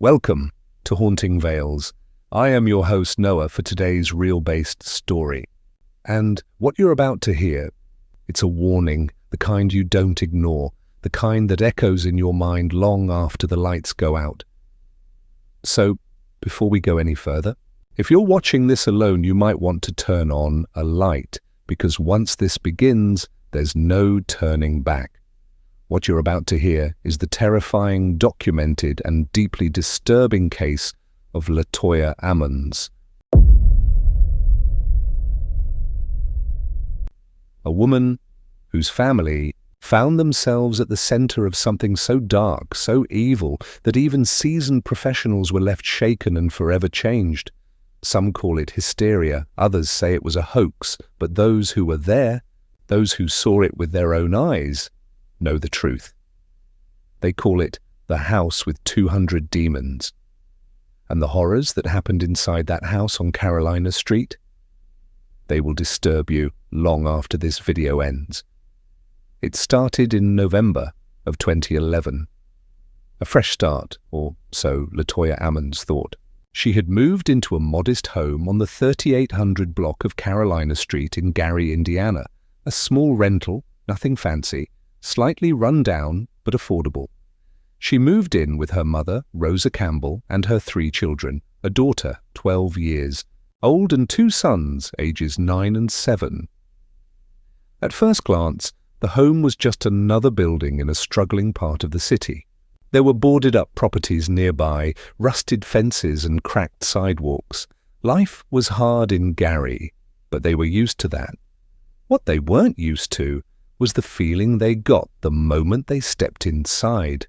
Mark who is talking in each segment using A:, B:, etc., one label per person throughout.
A: Welcome to Haunting Vales. I am your host Noah for today's real-based story. And what you're about to hear, it's a warning, the kind you don't ignore, the kind that echoes in your mind long after the lights go out. So, before we go any further, if you're watching this alone, you might want to turn on a light, because once this begins, there's no turning back. What you're about to hear is the terrifying, documented, and deeply disturbing case of Latoya Ammons. A woman whose family found themselves at the center of something so dark, so evil, that even seasoned professionals were left shaken and forever changed. Some call it hysteria, others say it was a hoax, but those who were there, those who saw it with their own eyes, know the truth. They call it the house with 200 demons. And the horrors that happened inside that house on Carolina Street, they will disturb you long after this video ends. It started in November of 2011. A fresh start, or so Latoya Ammons thought. She had moved into a modest home on the 3800 block of Carolina Street in Gary, Indiana. A small rental, nothing fancy, slightly run down but affordable. She moved in with her mother, Rosa Campbell, and her 3 children, a daughter, 12 years old, and 2 sons, ages 9 and 7. At first glance, the home was just another building in a struggling part of the city. There were boarded-up properties nearby, rusted fences and cracked sidewalks. Life was hard in Gary, but they were used to that. What they weren't used to was the feeling they got the moment they stepped inside.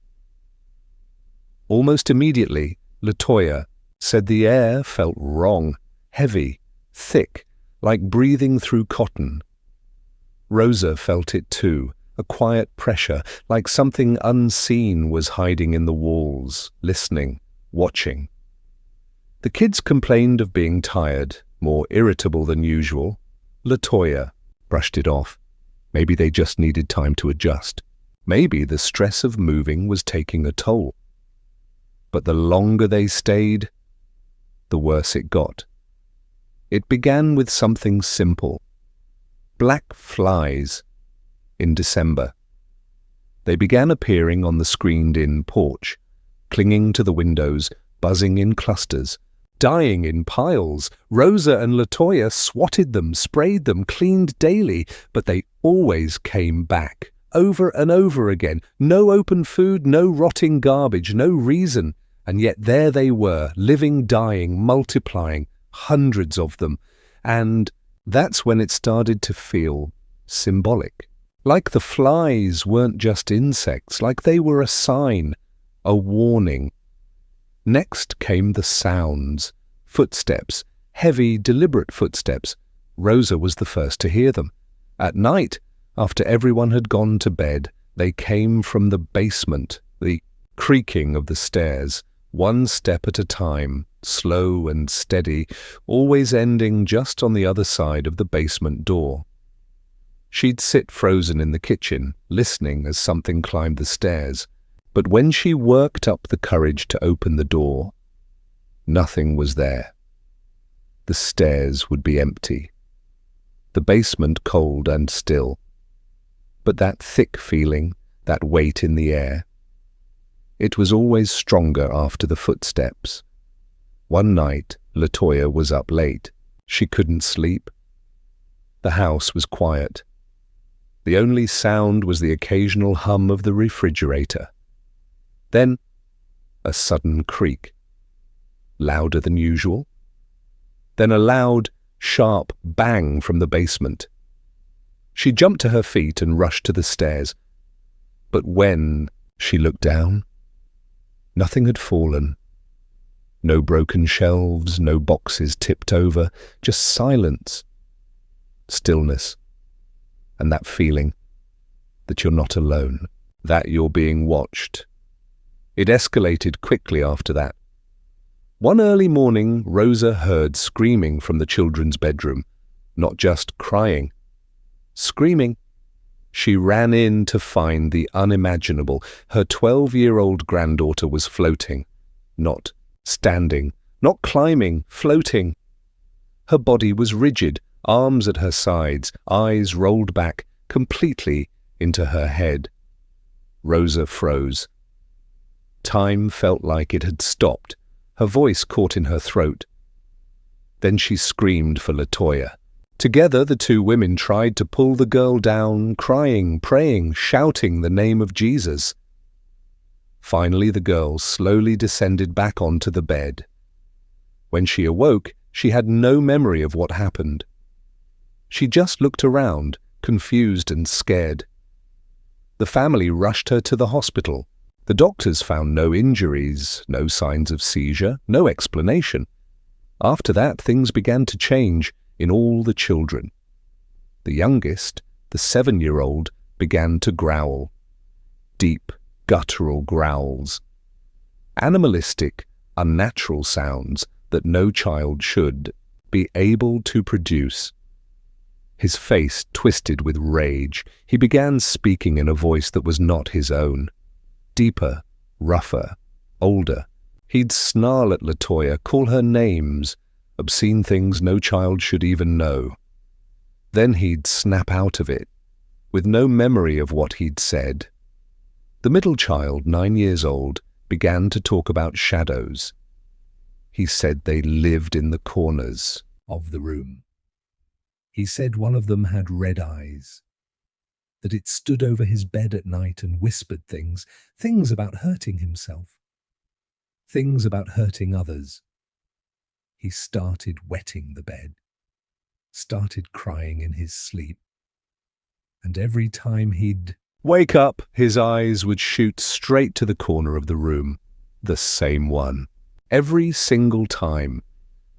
A: Almost immediately, Latoya said the air felt wrong, heavy, thick, like breathing through cotton. Rosa felt it too, a quiet pressure, like something unseen was hiding in the walls, listening, watching. The kids complained of being tired, more irritable than usual. Latoya brushed it off. Maybe they just needed time to adjust. Maybe the stress of moving was taking a toll. But the longer they stayed, the worse it got. It began with something simple. Black flies in December. They began appearing on the screened-in porch, clinging to the windows, buzzing in clusters, dying in piles. Rosa and Latoya swatted them, sprayed them, cleaned daily, but they always came back, over and over again. No open food, no rotting garbage, no reason. And yet there they were, living, dying, multiplying, hundreds of them. And that's when it started to feel symbolic. Like the flies weren't just insects, like they were a sign, a warning. Next came the sounds, footsteps, heavy, deliberate footsteps. Rosa was the first to hear them. At night, after everyone had gone to bed, they came from the basement, the creaking of the stairs, one step at a time, slow and steady, always ending just on the other side of the basement door. She'd sit frozen in the kitchen, listening as something climbed the stairs. But when she worked up the courage to open the door, nothing was there. The stairs would be empty. The basement cold and still. But that thick feeling, that weight in the air, it was always stronger after the footsteps. One night, Latoya was up late. She couldn't sleep. The house was quiet. The only sound was the occasional hum of the refrigerator. Then, a sudden creak, louder than usual. Then a loud, sharp bang from the basement. She jumped to her feet and rushed to the stairs. But when she looked down, nothing had fallen. No broken shelves, no boxes tipped over, just silence, stillness, and that feeling that you're not alone, that you're being watched. It escalated quickly after that. One early morning, Rosa heard screaming from the children's bedroom, not just crying, screaming. She ran in to find the unimaginable. Her 12-year-old granddaughter was floating, not standing, not climbing, floating. Her body was rigid, arms at her sides, eyes rolled back completely into her head. Rosa froze. Time felt like it had stopped. Her voice caught in her throat. Then she screamed for Latoya. Together the two women tried to pull the girl down, crying, praying, shouting the name of Jesus. Finally the girl slowly descended back onto the bed. When she awoke, she had no memory of what happened. She just looked around, confused and scared. The family rushed her to the hospital. The doctors found no injuries, no signs of seizure, no explanation. After that, things began to change in all the children. The youngest, the 7-year-old, began to growl. Deep, guttural growls. Animalistic, unnatural sounds that no child should be able to produce. His face twisted with rage. He began speaking in a voice that was not his own. Deeper, rougher, older. He'd snarl at Latoya, call her names, obscene things no child should even know. Then he'd snap out of it, with no memory of what he'd said. The middle child, 9 years old, began to talk about shadows. He said they lived in the corners of the room. He said one of them had red eyes, that it stood over his bed at night and whispered things about hurting himself, things about hurting others. He started wetting the bed, started crying in his sleep, and every time he'd wake up, his eyes would shoot straight to the corner of the room, the same one. Every single time,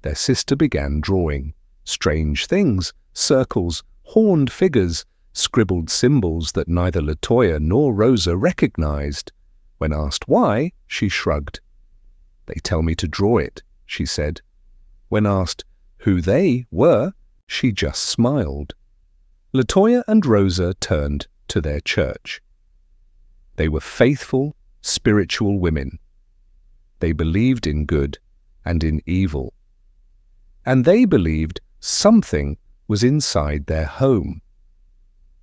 A: their sister began drawing strange things, circles, horned figures, scribbled symbols that neither Latoya nor Rosa recognized. When asked why, she shrugged. "They tell me to draw it," she said. When asked who they were, she just smiled. Latoya and Rosa turned to their church. They were faithful, spiritual women. They believed in good and in evil. And they believed something was inside their home.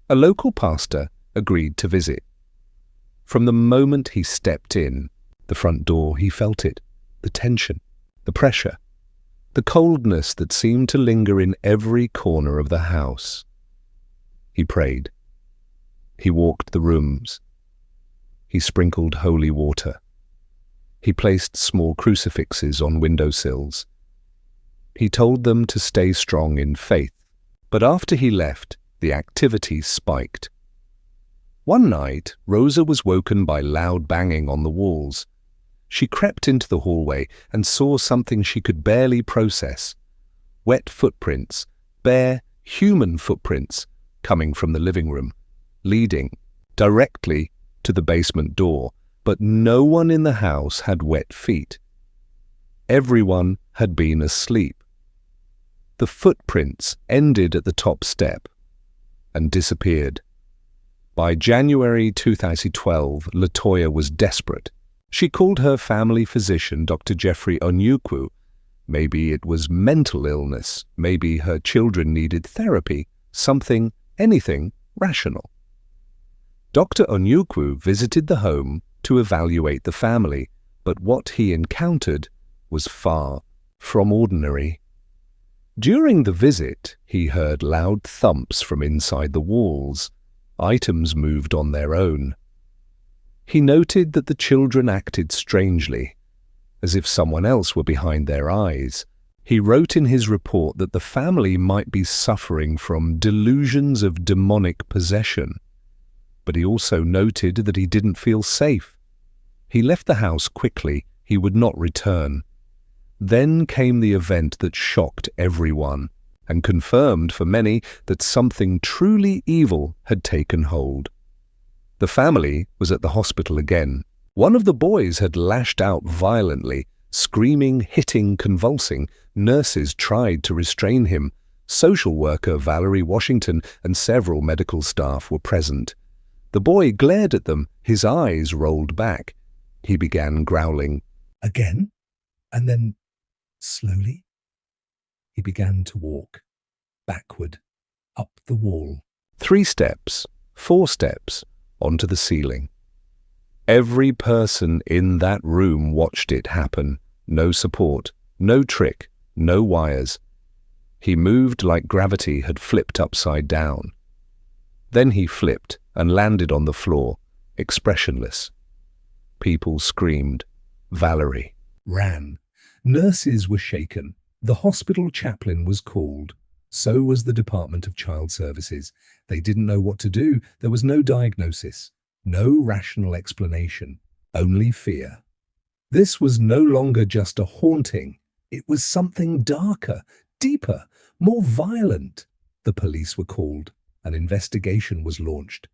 A: A local pastor agreed to visit. From the moment he stepped in the front door, he felt it, the tension, the pressure, the coldness that seemed to linger in every corner of the house. He prayed. He walked the rooms. He sprinkled holy water. He placed small crucifixes on windowsills. He told them to stay strong in faith. But after he left, the activity spiked. One night, Rosa was woken by loud banging on the walls. She crept into the hallway and saw something she could barely process. Wet footprints, bare, human footprints, coming from the living room, leading directly to the basement door, but no one in the house had wet feet. Everyone had been asleep. The footprints ended at the top step and disappeared. By January 2012, Latoya was desperate. She called her family physician, Dr. Jeffrey Onyukwu. Maybe it was mental illness. Maybe her children needed therapy. Something, anything, rational. Dr. Onyukwu visited the home to evaluate the family, but what he encountered was far from ordinary. During the visit, he heard loud thumps from inside the walls. Items moved on their own. He noted that the children acted strangely, as if someone else were behind their eyes. He wrote in his report that the family might be suffering from delusions of demonic possession. But he also noted that he didn't feel safe. He left the house quickly. He would not return. Then came the event that shocked everyone and confirmed for many that something truly evil had taken hold. The family was at the hospital again. One of the boys had lashed out violently, screaming, hitting, convulsing. Nurses tried to restrain him. Social worker Valerie Washington and several medical staff were present. The boy glared at them, his eyes rolled back. He began growling. Again, and then slowly he began to walk backward, up the wall. 3 steps, 4 steps, onto the ceiling. Every person in that room watched it happen. No support, no trick, no wires. He moved like gravity had flipped upside down. Then he flipped and landed on the floor, expressionless. People screamed. Valerie ran. Nurses were shaken. The hospital chaplain was called. So was the Department of Child Services. They didn't know what to do. There was no diagnosis, no rational explanation, only fear. This was no longer just a haunting. It was something darker, deeper, more violent. The police were called. An investigation was launched.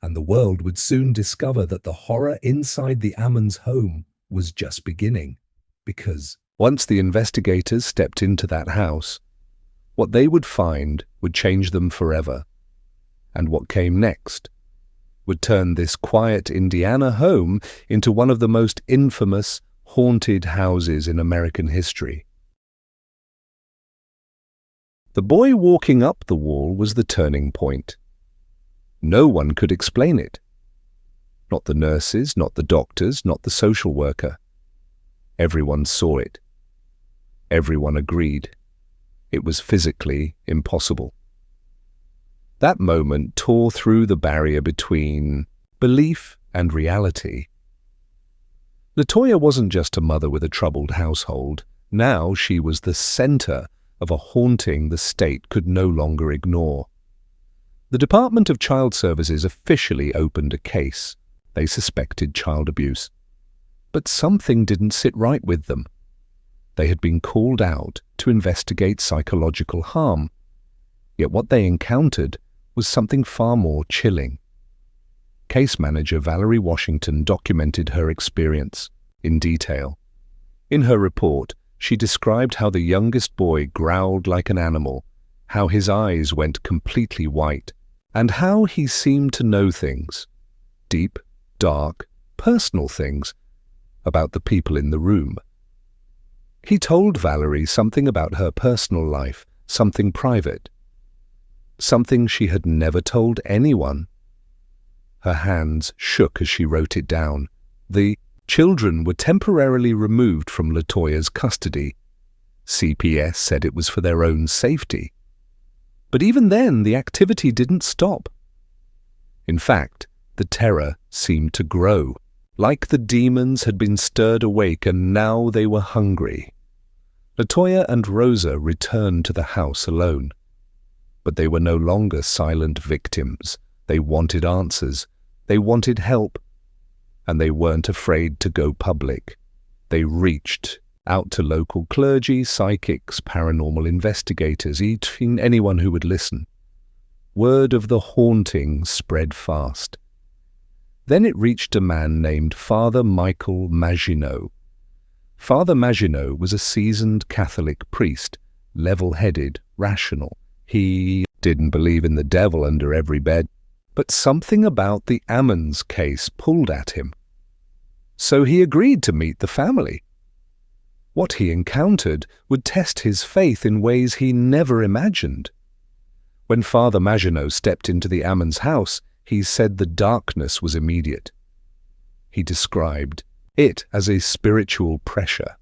A: And the world would soon discover that the horror inside the Ammons home was just beginning. Because once the investigators stepped into that house, what they would find would change them forever. And what came next would turn this quiet Indiana home into one of the most infamous, haunted houses in American history. The boy walking up the wall was the turning point. No one could explain it. Not the nurses, not the doctors, not the social worker. Everyone saw it. Everyone agreed. It was physically impossible. That moment tore through the barrier between belief and reality. Latoya wasn't just a mother with a troubled household. Now she was the center of a haunting the state could no longer ignore. The Department of Child Services officially opened a case. They suspected child abuse. But something didn't sit right with them. They had been called out to investigate psychological harm. Yet what they encountered was something far more chilling. Case manager Valerie Washington documented her experience in detail. In her report, she described how the youngest boy growled like an animal, how his eyes went completely white, and how he seemed to know things, deep, dark, personal things, about the people in the room. He told Valerie something about her personal life, something private, something she had never told anyone. Her hands shook as she wrote it down. The children were temporarily removed from Latoya's custody. CPS said it was for their own safety. But even then, the activity didn't stop. In fact, the terror seemed to grow, like the demons had been stirred awake and now they were hungry. Latoya and Rosa returned to the house alone. But they were no longer silent victims. They wanted answers. They wanted help. And they weren't afraid to go public. They reached out to local clergy, psychics, paranormal investigators, anyone who would listen. Word of the haunting spread fast. Then it reached a man named Father Michael Maginot. Father Maginot was a seasoned Catholic priest, level-headed, rational. He didn't believe in the devil under every bed, but something about the Ammons case pulled at him. So he agreed to meet the family. What he encountered would test his faith in ways he never imagined. When Father Maginot stepped into the Ammons house, he said the darkness was immediate. He described it as a spiritual pressure,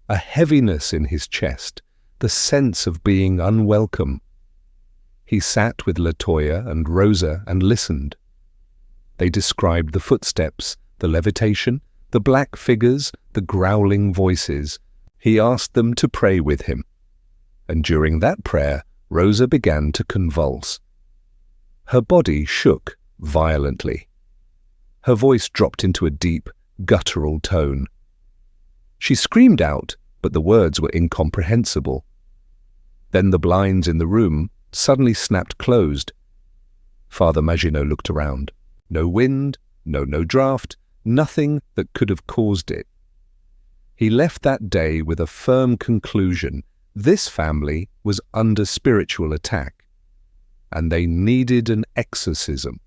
A: a heaviness in his chest, the sense of being unwelcome. He sat with Latoya and Rosa and listened. They described the footsteps, the levitation, the black figures, the growling voices. He asked them to pray with him. And during that prayer, Rosa began to convulse. Her body shook violently. Her voice dropped into a deep, guttural tone. She screamed out, but the words were incomprehensible. Then the blinds in the room suddenly snapped closed. Father Maginot looked around. No wind, no draft, nothing that could have caused it. He left that day with a firm conclusion. This family was under spiritual attack, and they needed an exorcism.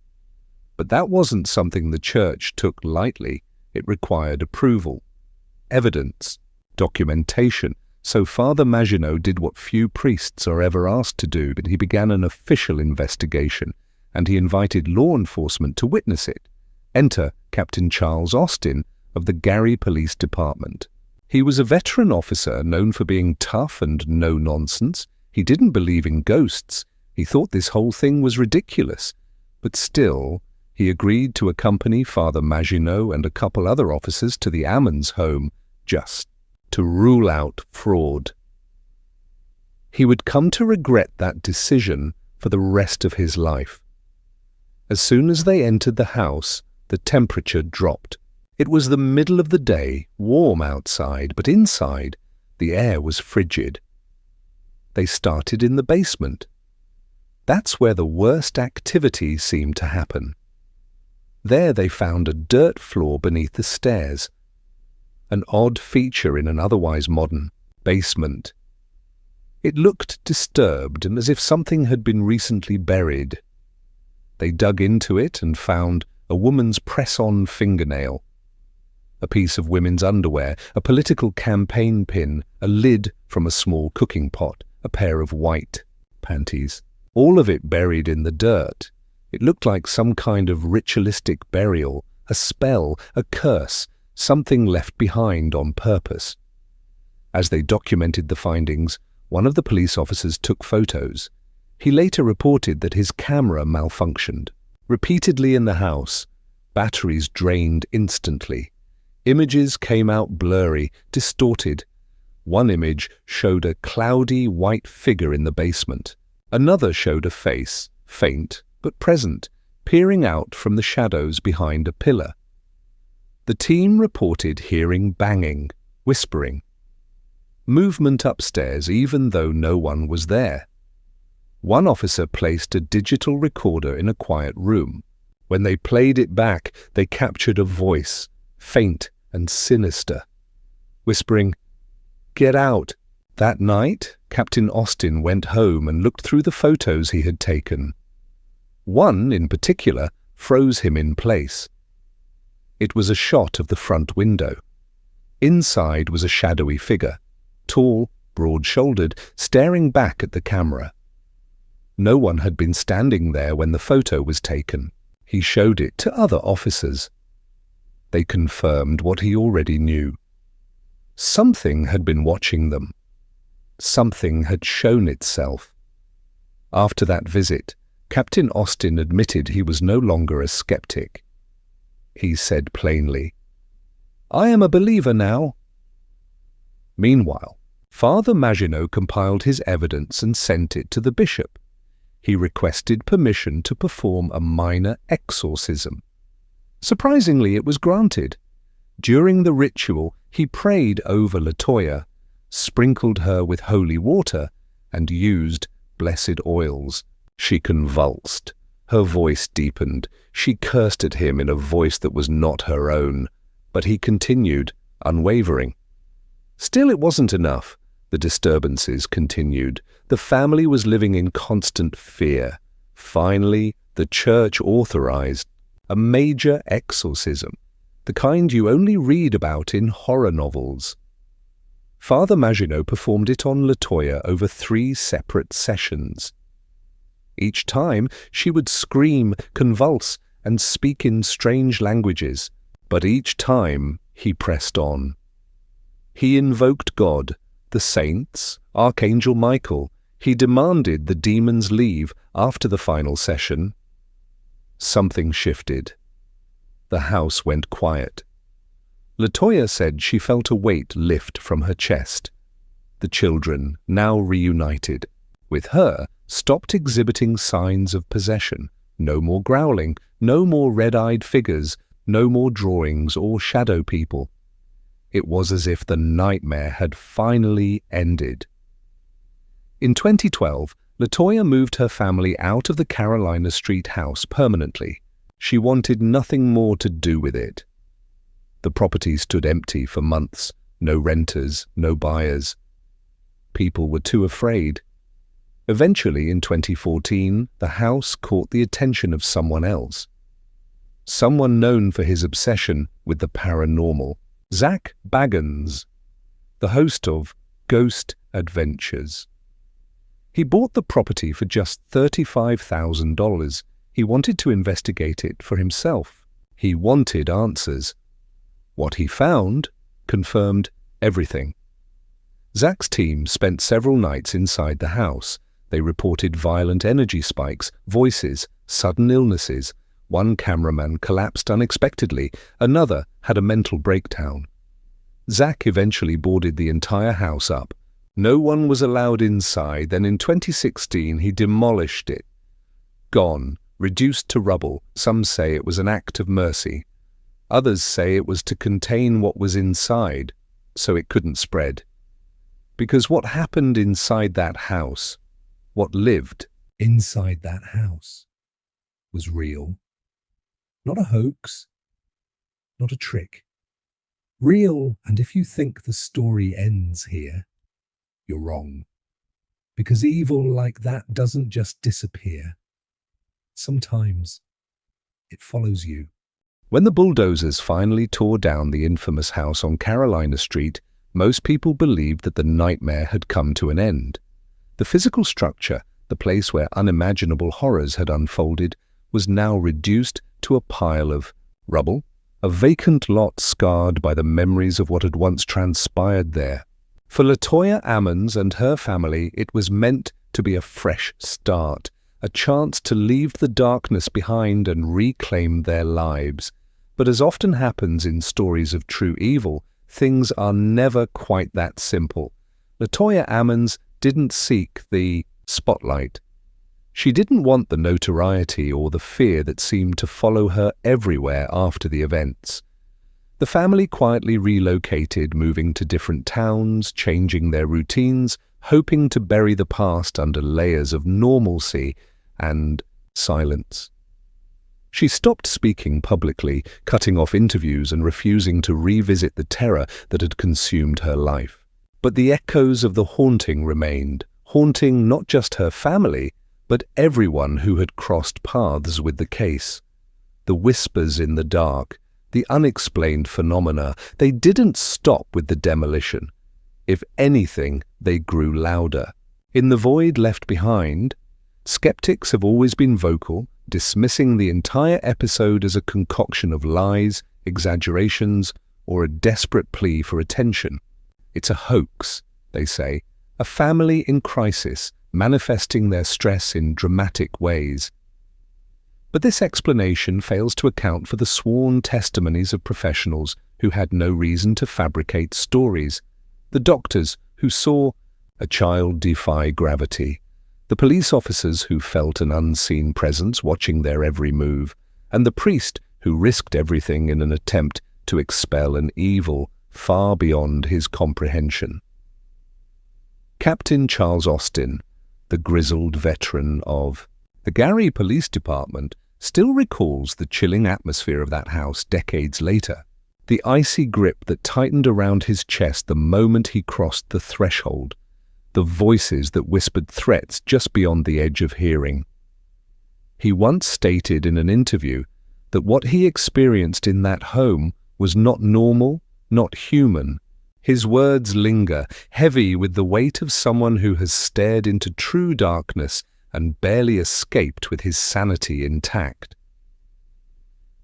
A: But that wasn't something the church took lightly. It required approval. evidence, documentation. So Father Maginot did what few priests are ever asked to do, but he began an official investigation, and he invited law enforcement to witness it. Enter Captain Charles Austin of the Gary Police Department. He was a veteran officer known for being tough and no-nonsense. He didn't believe in ghosts. He thought this whole thing was ridiculous. But still, he agreed to accompany Father Maginot and a couple other officers to the Ammons home just to rule out fraud. He would come to regret that decision for the rest of his life. As soon as they entered the house, the temperature dropped. It was the middle of the day, warm outside, but inside, the air was frigid. They started in the basement. That's where the worst activity seemed to happen. There they found a dirt floor beneath the stairs, an odd feature in an otherwise modern basement. It looked disturbed and as if something had been recently buried. They dug into it and found a woman's press-on fingernail, a piece of women's underwear, a political campaign pin, a lid from a small cooking pot, a pair of white panties. All of it buried in the dirt. It looked like some kind of ritualistic burial, a spell, a curse, something left behind on purpose. As they documented the findings, one of the police officers took photos. He later reported that his camera malfunctioned. Repeatedly in the house, batteries drained instantly. Images came out blurry, distorted. One image showed a cloudy white figure in the basement. Another showed a face, faint but present, peering out from the shadows behind a pillar. The team reported hearing banging, whispering, movement upstairs even though no one was there. One officer placed a digital recorder in a quiet room. When they played it back, they captured a voice, faint and sinister, whispering, "Get out." That night, Captain Austin went home and looked through the photos he had taken. One, in particular, froze him in place. It was a shot of the front window. Inside was a shadowy figure, tall, broad-shouldered, staring back at the camera. No one had been standing there when the photo was taken. He showed it to other officers. They confirmed what he already knew. Something had been watching them. Something had shown itself. After that visit, Captain Austin admitted he was no longer a skeptic. He said plainly, "I am a believer now." Meanwhile, Father Maginot compiled his evidence and sent it to the bishop. He requested permission to perform a minor exorcism. Surprisingly, it was granted. During the ritual, he prayed over Latoya, sprinkled her with holy water, and used blessed oils. She convulsed. Her voice deepened. She cursed at him in a voice that was not her own, but he continued, unwavering. Still, it wasn't enough. The disturbances continued. The family was living in constant fear. Finally, the church authorized a major exorcism, the kind you only read about in horror novels. Father Maginot performed it on Latoya over 3 separate sessions. Each time, she would scream, convulse, and speak in strange languages, but each time he pressed on. He invoked God, the saints, Archangel Michael. He demanded the demons leave after the final session. Something shifted. The house went quiet. Latoya said she felt a weight lift from her chest. The children, now reunited with her, stopped exhibiting signs of possession. No more growling, no more red-eyed figures, no more drawings or shadow people. It was as if the nightmare had finally ended. In 2012, Latoya moved her family out of the Carolina Street house permanently. She wanted nothing more to do with it. The property stood empty for months. No renters, no buyers. People were too afraid. Eventually, in 2014, the house caught the attention of someone else. Someone known for his obsession with the paranormal. Zach Baggins, the host of Ghost Adventures. He bought the property for just $35,000. He wanted to investigate it for himself. He wanted answers. What he found confirmed everything. Zach's team spent several nights inside the house. They reported violent energy spikes, voices, sudden illnesses. One cameraman collapsed unexpectedly. Another had a mental breakdown. Zach eventually boarded the entire house up. No one was allowed inside. Then in 2016, he demolished it. Gone, reduced to rubble. Some say it was an act of mercy. Others say it was to contain what was inside, so it couldn't spread. Because what happened inside that house, what lived inside that house, was real. Not a hoax, not a trick. Real, and if you think the story ends here, you're wrong. Because evil like that doesn't just disappear. Sometimes it follows you. When the bulldozers finally tore down the infamous house on Carolina Street, most people believed that the nightmare had come to an end. The physical structure, the place where unimaginable horrors had unfolded, was now reduced to a pile of rubble, a vacant lot scarred by the memories of what had once transpired there. For Latoya Ammons and her family, it was meant to be a fresh start, a chance to leave the darkness behind and reclaim their lives. But as often happens in stories of true evil, things are never quite that simple. Latoya Ammons didn't seek the spotlight. She didn't want the notoriety or the fear that seemed to follow her everywhere after the events. The family quietly relocated, moving to different towns, changing their routines, hoping to bury the past under layers of normalcy and silence. She stopped speaking publicly, cutting off interviews and refusing to revisit the terror that had consumed her life. But the echoes of the haunting remained, haunting not just her family, but everyone who had crossed paths with the case. The whispers in the dark, the unexplained phenomena, they didn't stop with the demolition. If anything, they grew louder. In the void left behind, skeptics have always been vocal, dismissing the entire episode as a concoction of lies, exaggerations, or a desperate plea for attention. It's a hoax, they say, a family in crisis, manifesting their stress in dramatic ways. But this explanation fails to account for the sworn testimonies of professionals who had no reason to fabricate stories. The doctors who saw a child defy gravity, the police officers who felt an unseen presence watching their every move, and the priest who risked everything in an attempt to expel an evil far beyond his comprehension. Captain Charles Austin, the grizzled veteran of the Gary Police Department, still recalls the chilling atmosphere of that house decades later, the icy grip that tightened around his chest the moment he crossed the threshold, the voices that whispered threats just beyond the edge of hearing. He once stated in an interview that what he experienced in that home was not normal, not human. His words linger, heavy with the weight of someone who has stared into true darkness and barely escaped with his sanity intact.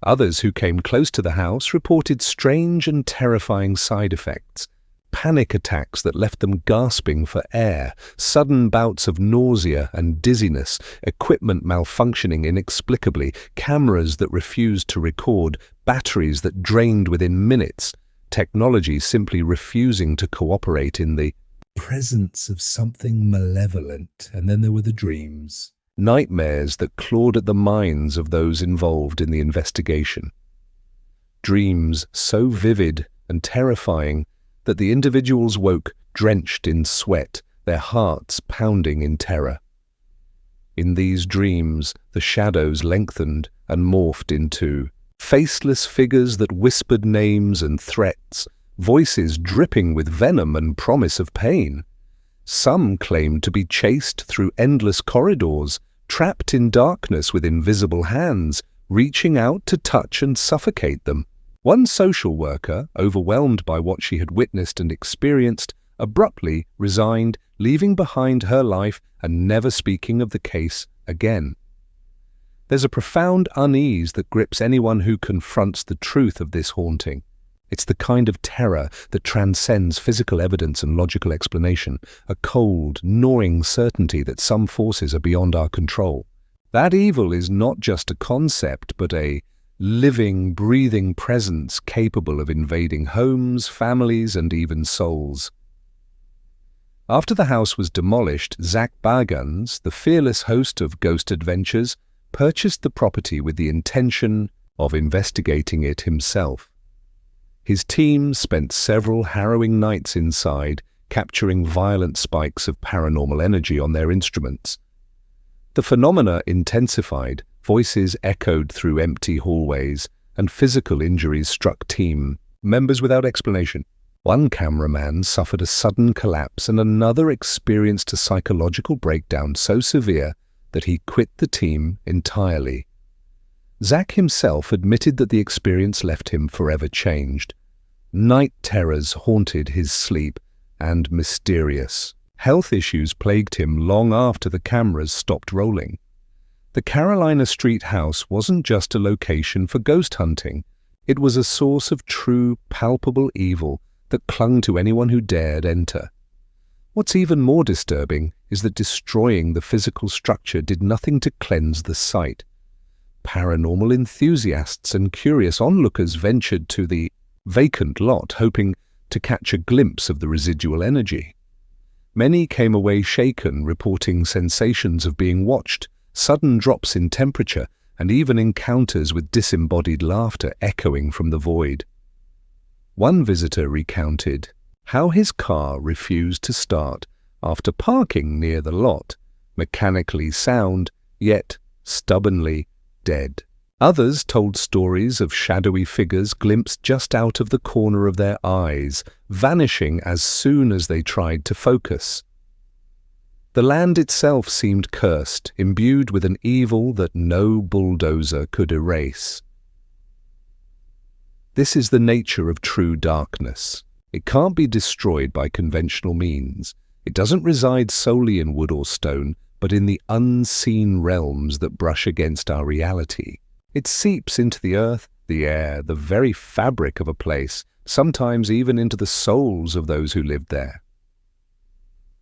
A: Others who came close to the house reported strange and terrifying side effects, panic attacks that left them gasping for air, sudden bouts of nausea and dizziness, equipment malfunctioning inexplicably, cameras that refused to record, batteries that drained within minutes, technology simply refusing to cooperate in the presence of something malevolent. And then there were the dreams. Nightmares that clawed at the minds of those involved in the investigation. Dreams so vivid and terrifying that the individuals woke drenched in sweat, their hearts pounding in terror. In these dreams, the shadows lengthened and morphed into faceless figures that whispered names and threats, voices dripping with venom and promise of pain. Some claimed to be chased through endless corridors, trapped in darkness with invisible hands, reaching out to touch and suffocate them. One social worker, overwhelmed by what she had witnessed and experienced, abruptly resigned, leaving behind her life and never speaking of the case again. There's a profound unease that grips anyone who confronts the truth of this haunting. It's the kind of terror that transcends physical evidence and logical explanation, a cold, gnawing certainty that some forces are beyond our control. That evil is not just a concept, but a living, breathing presence capable of invading homes, families, and even souls. After the house was demolished, Zach Bagans, the fearless host of Ghost Adventures, purchased the property with the intention of investigating it himself. His team spent several harrowing nights inside, capturing violent spikes of paranormal energy on their instruments. The phenomena intensified, voices echoed through empty hallways, and physical injuries struck team members without explanation. One cameraman suffered a sudden collapse and another experienced a psychological breakdown so severe that he quit the team entirely. Zach himself admitted that the experience left him forever changed. Night terrors haunted his sleep, and mysterious health issues plagued him long after the cameras stopped rolling. The Carolina Street house wasn't just a location for ghost hunting. It was a source of true, palpable evil that clung to anyone who dared enter. What's even more disturbing is that destroying the physical structure did nothing to cleanse the site. Paranormal enthusiasts and curious onlookers ventured to the vacant lot, hoping to catch a glimpse of the residual energy. Many came away shaken, reporting sensations of being watched, sudden drops in temperature, and even encounters with disembodied laughter echoing from the void. One visitor recounted how his car refused to start after parking near the lot, mechanically sound, yet stubbornly dead. Others told stories of shadowy figures glimpsed just out of the corner of their eyes, vanishing as soon as they tried to focus. The land itself seemed cursed, imbued with an evil that no bulldozer could erase. This is the nature of true darkness. It can't be destroyed by conventional means. It doesn't reside solely in wood or stone, but in the unseen realms that brush against our reality. It seeps into the earth, the air, the very fabric of a place, sometimes even into the souls of those who lived there.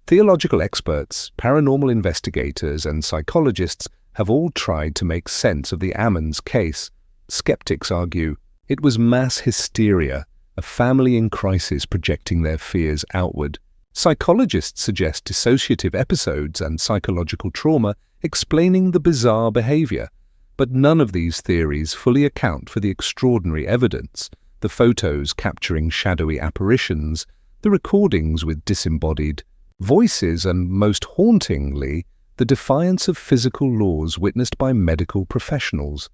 A: Theological experts, paranormal investigators, and psychologists have all tried to make sense of the Ammons case. Skeptics argue it was mass hysteria, a family in crisis projecting their fears outward. Psychologists suggest dissociative episodes and psychological trauma explaining the bizarre behavior, but none of these theories fully account for the extraordinary evidence, the photos capturing shadowy apparitions, the recordings with disembodied voices, and most hauntingly, the defiance of physical laws witnessed by medical professionals.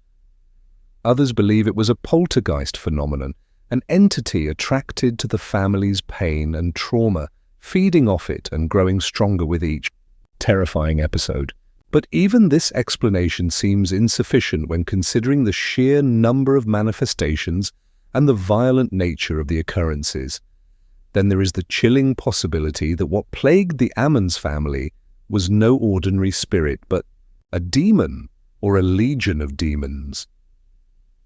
A: Others believe it was a poltergeist phenomenon, an entity attracted to the family's pain and trauma, feeding off it and growing stronger with each terrifying episode. But even this explanation seems insufficient when considering the sheer number of manifestations and the violent nature of the occurrences. Then there is the chilling possibility that what plagued the Ammons family was no ordinary spirit, but a demon or a legion of demons.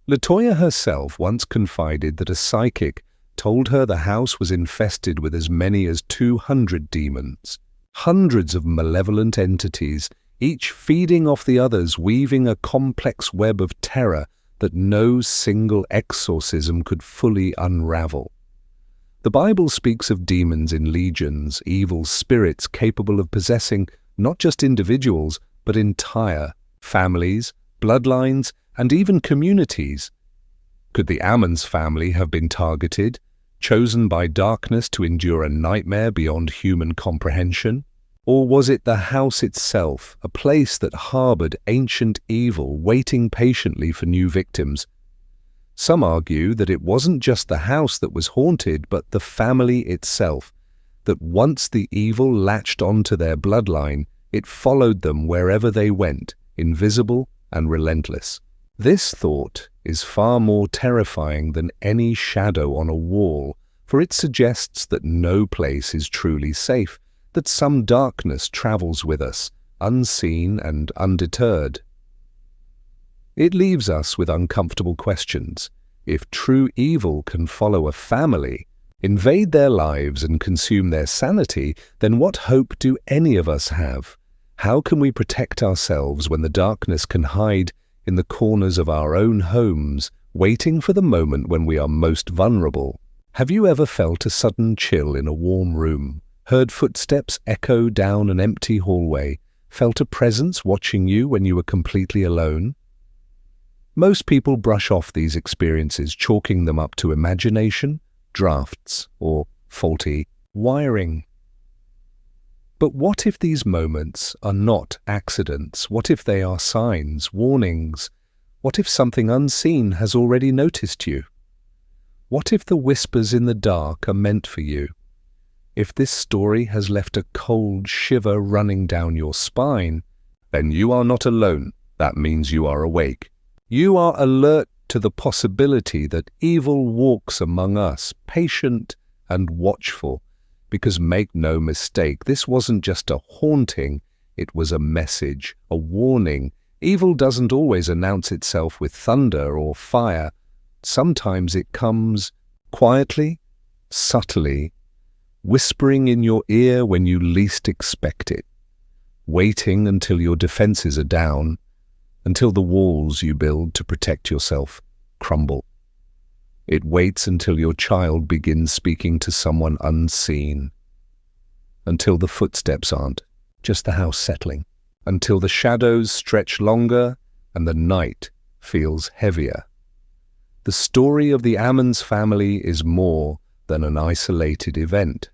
A: Latoya herself once confided that a psychic told her the house was infested with as many as 200 demons, hundreds of malevolent entities, each feeding off the others, weaving a complex web of terror that no single exorcism could fully unravel. The Bible speaks of demons in legions, evil spirits capable of possessing not just individuals, but entire families, bloodlines, and even communities. Could the Ammons family have been targeted, chosen by darkness to endure a nightmare beyond human comprehension? Or was it the house itself, a place that harbored ancient evil, waiting patiently for new victims? Some argue that it wasn't just the house that was haunted, but the family itself, that once the evil latched onto their bloodline, it followed them wherever they went, invisible and relentless. This thought is far more terrifying than any shadow on a wall, for it suggests that no place is truly safe, that some darkness travels with us, unseen and undeterred. It leaves us with uncomfortable questions. If true evil can follow a family, invade their lives and consume their sanity, then what hope do any of us have? How can we protect ourselves when the darkness can hide in the corners of our own homes, waiting for the moment when we are most vulnerable? Have you ever felt a sudden chill in a warm room, heard footsteps echo down an empty hallway, felt a presence watching you when you were completely alone? Most people brush off these experiences, chalking them up to imagination, drafts, or faulty wiring. But what if these moments are not accidents? What if they are signs, warnings? What if something unseen has already noticed you? What if the whispers in the dark are meant for you? If this story has left a cold shiver running down your spine, then you are not alone. That means you are awake. You are alert to the possibility that evil walks among us, patient and watchful. Because make no mistake, this wasn't just a haunting, it was a message, a warning. Evil doesn't always announce itself with thunder or fire. Sometimes it comes quietly, subtly, whispering in your ear when you least expect it, waiting until your defenses are down, until the walls you build to protect yourself crumble. It waits until your child begins speaking to someone unseen, until the footsteps aren't just the house settling, until the shadows stretch longer and the night feels heavier. The story of the Ammons family is more than an isolated event.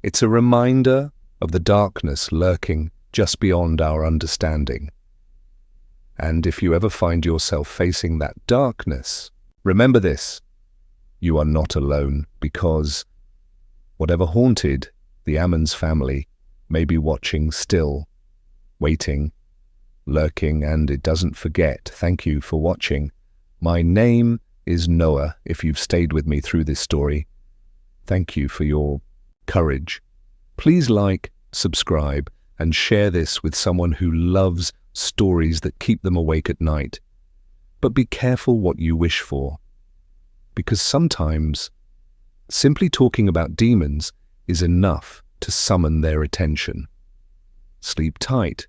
A: It's a reminder of the darkness lurking just beyond our understanding. And if you ever find yourself facing that darkness, remember this: you are not alone, because whatever haunted the Ammons family may be watching still, waiting, lurking, and it doesn't forget. Thank you for watching. My name is Noah, if you've stayed with me through this story. Thank you for your courage. Please like, subscribe, and share this with someone who loves stories that keep them awake at night. But be careful what you wish for, because sometimes simply talking about demons is enough to summon their attention. Sleep tight,